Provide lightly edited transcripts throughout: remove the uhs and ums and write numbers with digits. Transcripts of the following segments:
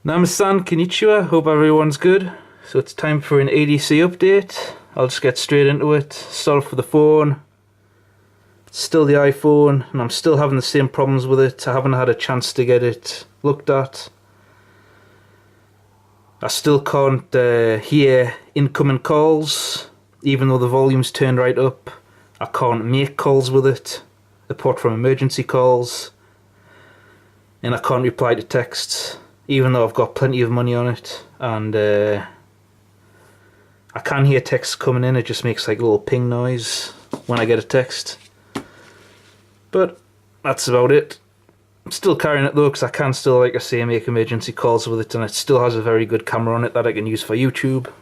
Namaste, konnichiwa, hope everyone's good. So it's time for an ADC update. I'll just get straight into it. Start off with the phone. It's still the iPhone, and I'm still having the same problems with it. I haven't had a chance to get it looked at. I still can't hear incoming calls, even though the volume's turned right up. I can't make calls with it, apart from emergency calls. And I can't reply to texts, even though I've got plenty of money on it. And I can hear texts coming in, it just makes like a little ping noise when I get a text. But that's about it. I'm still carrying it though, because I can still, like I say, make emergency calls with it, and it still has a very good camera on it that I can use for YouTube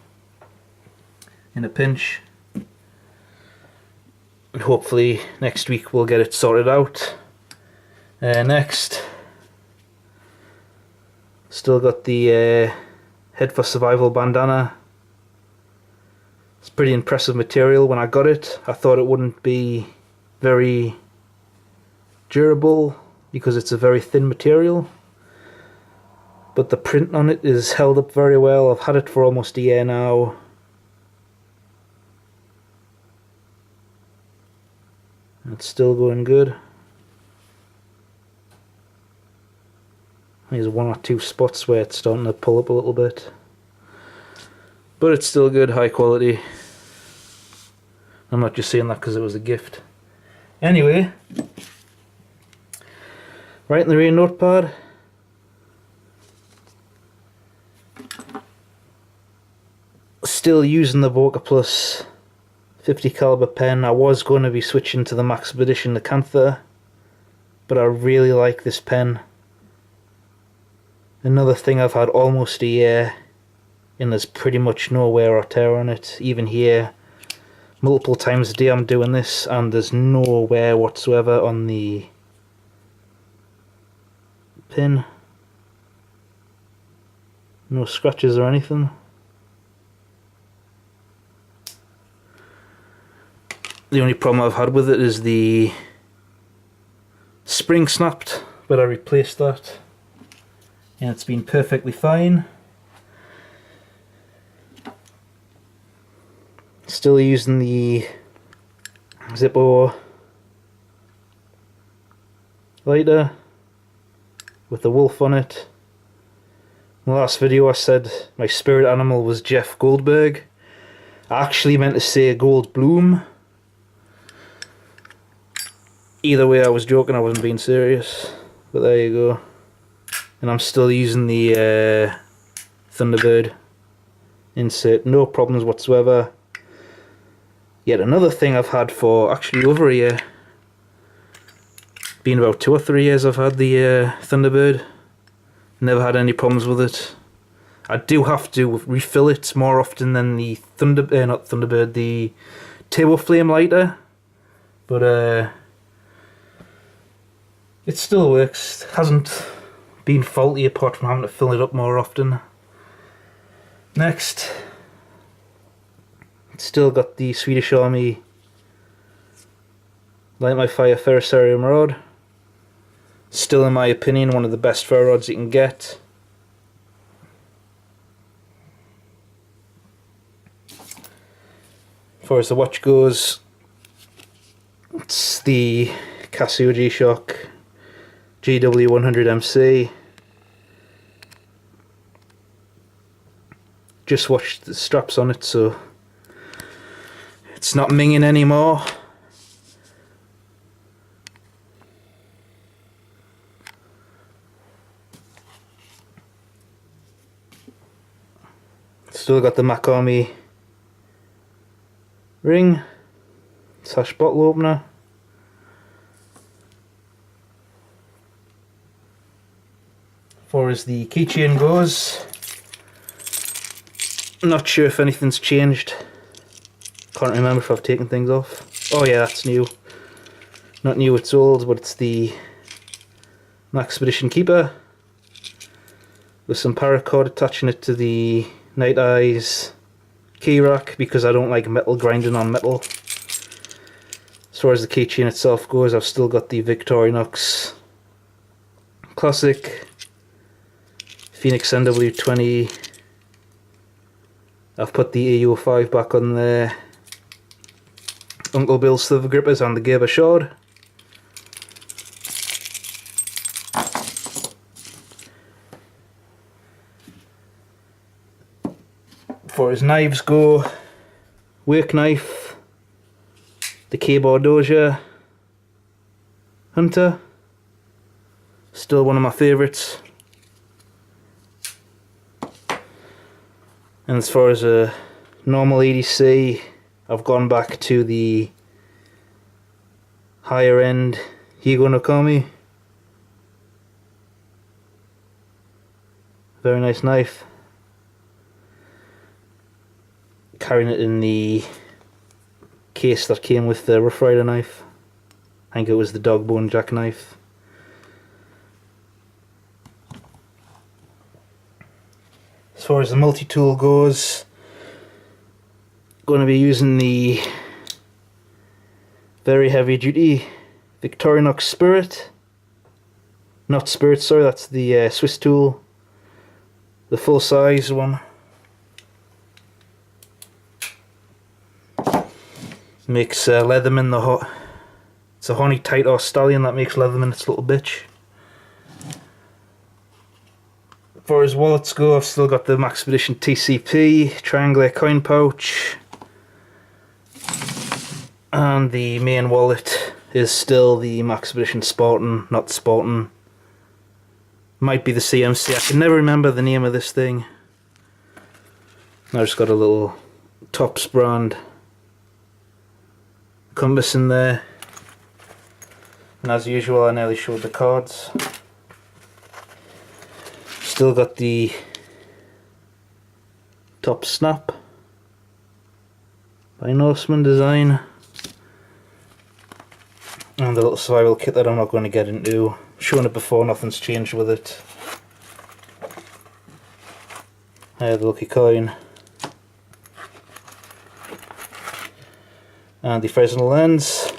in a pinch. And hopefully next week we'll get it sorted out. Next, still got the Head for Survival bandana. It's pretty impressive material. When I got it, I thought it wouldn't be very durable because it's a very thin material, but the print on it is held up very well. I've had it for almost a year now. It's still going good. There's one or two spots where it's starting to pull up a little bit, but it's still good, high quality. I'm not just saying that because it was a gift. Anyway, right in the rear notepad, still using the Boca Plus 50 caliber pen. I was going to be switching to the Max Expedition Acantha, but I really like this pen. Another thing, I've had almost a year and there's pretty much no wear or tear on it. Even here, multiple times a day I'm doing this and there's no wear whatsoever on the pin. No scratches or anything. The only problem I've had with it is the spring snapped, but I replaced that and it's been perfectly fine. Still using the Zippo lighter with the wolf on it. In the last video I said my spirit animal was Jeff Goldberg. I actually meant to say Goldblum. Either way, I was joking, I wasn't being serious. But there you go. And I'm still using the Thunderbird insert, no problems whatsoever. Yet another thing I've had for actually over a year. Been about 2 or 3 years I've had the Thunderbird. Never had any problems with it. I do have to refill it more often than the not Thunderbird, the Turbo Flame lighter. But it still works. It hasn't been faulty apart from having to fill it up more often. Next, still got the Swedish Army Light My Fire Ferrocerium rod. Still, in my opinion, one of the best ferro rods you can get. As far as the watch goes, it's the Casio G-Shock GW100MC. Just watched the straps on it, so it's not minging anymore. Still got the Mac Army ring / bottle opener. As far as the keychain goes, I'm not sure if anything's changed. Can't remember if I've taken things off. Oh yeah, that's new. Not new, it's old, but it's the Max Expedition Keeper with some paracord attaching it to the Night Eyes key rack because I don't like metal grinding on metal. As far as the keychain itself goes, I've still got the Victorinox Classic Phoenix NW20. I've put the EU5 back on there. Uncle Bill's silver grippers and the Gerber shard. For his knives go, work knife, the K-Bar Doja Hunter, still one of my favourites. And as far as a normal EDC, I've gone back to the higher end Higo no Kami. Very nice knife. Carrying it in the case that came with the Rough Rider knife. I think it was the dog bone jackknife. As far as the multi-tool goes, going to be using the very heavy duty Victorinox Spirit. Not Spirit, sorry, that's the Swiss tool. The full size one. Makes Leatherman the hot. It's a honey tight or stallion that makes Leatherman its little bitch. For his wallets go, I've still got the Maxpedition TCP triangular coin pouch, and the main wallet is still the Maxpedition Spartan, not Spartan. Might be the CMC. I can never remember the name of this thing. I've just got a little Tops brand compass in there, and as usual I nearly showed the cards. Still got the top snap by Norseman design, and the little survival kit that I'm not going to get into. Shown it before, nothing's changed with it. The lucky coin and the Fresnel lens,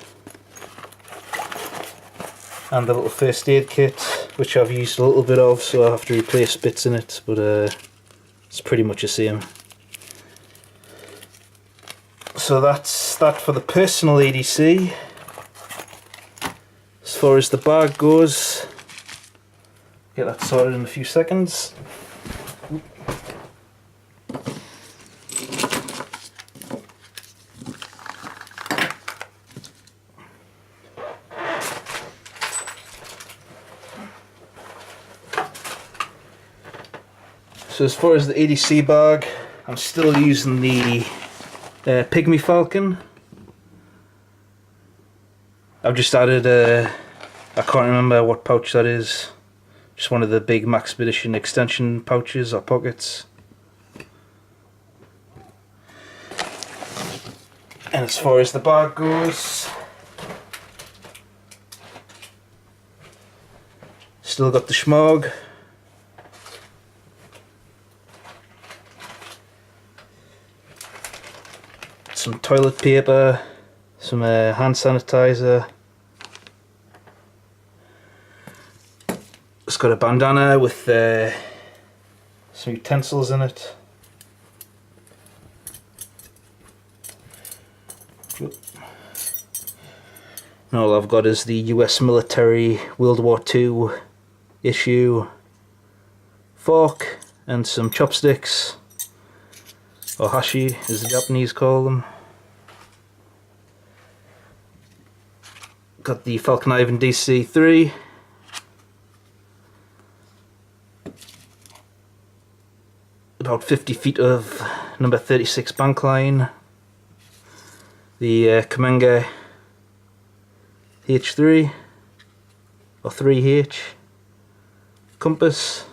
and the little first aid kit, which I've used a little bit of, so I have to replace bits in it, but it's pretty much the same. So that's that for the personal ADC. As far as the bag goes, get that sorted in a few seconds. So as far as the ATC bag, I'm still using the Pygmy Falcon. I've just added I can't remember what pouch that is, just one of the big Maxpedition extension pouches or pockets. And as far as the bag goes, still got the schmog. Some toilet paper, some hand sanitizer. It's got a bandana with some utensils in it. And all I've got is the US military World War II issue fork and some chopsticks, or hashi as the Japanese call them. Got the Falcon Ivan DC3. About 50 feet of number 36 bank line. The Kamenga H3 or 3H compass.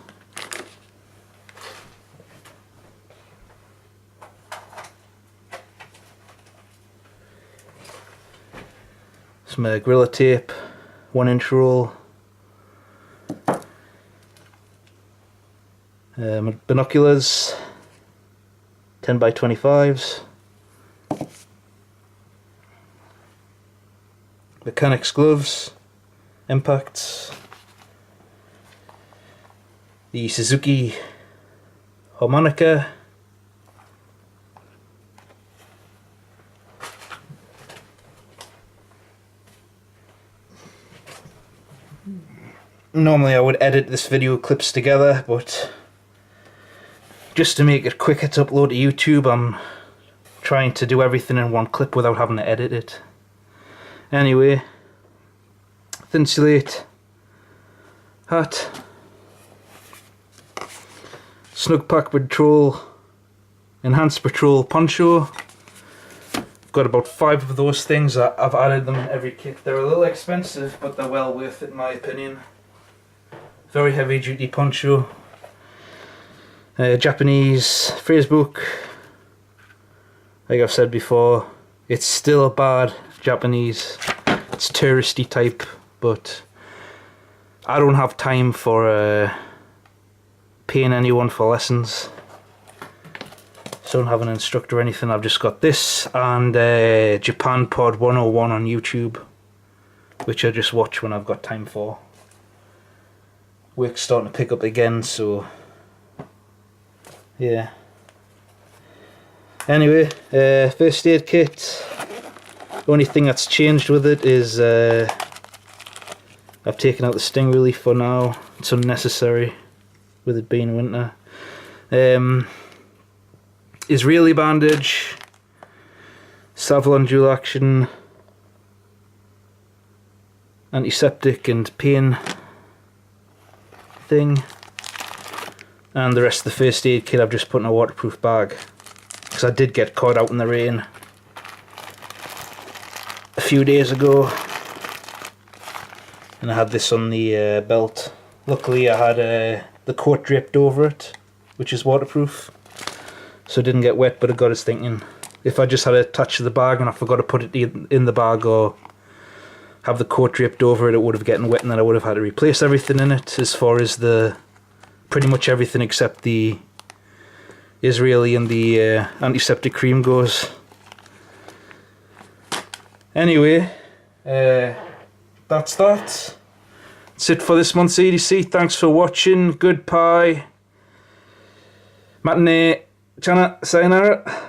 Some Gorilla Tape, 1-inch roll. Binoculars, 10x25s. Mechanics gloves, impacts. The the Suzuki harmonica. Normally I would edit this video clips together, but just to make it quicker to upload to YouTube, I'm trying to do everything in one clip without having to edit it. Anyway, Thinsulate hat, Snug Pack Patrol, Enhanced Patrol poncho. I've got about 5 of those things. I've added them in every kit. They're a little expensive, but they're well worth it in my opinion. Very heavy duty poncho. Japanese phrase book. Like I've said before, it's still bad Japanese. It's touristy type, but I don't have time for paying anyone for lessons. So I don't have an instructor or anything. I've just got this and Japan Pod 101 on YouTube, which I just watch when I've got time for. Work's starting to pick up again, so yeah. Anyway, first aid kit. The only thing that's changed with it is I've taken out the sting relief for now. It's unnecessary with it being winter. Israeli bandage, Savlon dual action, antiseptic and pain thing, and the rest of the first aid kit I've just put in a waterproof bag because I did get caught out in the rain a few days ago and I had this on the belt. Luckily I had the coat draped over it, which is waterproof, so it didn't get wet, but it got us thinking, if I just had it attached to the bag and I forgot to put it in the bag or have the coat draped over it, it would have gotten wet and then I would have had to replace everything in it, as far as pretty much everything except the Israeli and the antiseptic cream goes. Anyway, that's that. That's it for this month's EDC. Thanks for watching. Goodbye. Matinee. Chana. Sayonara.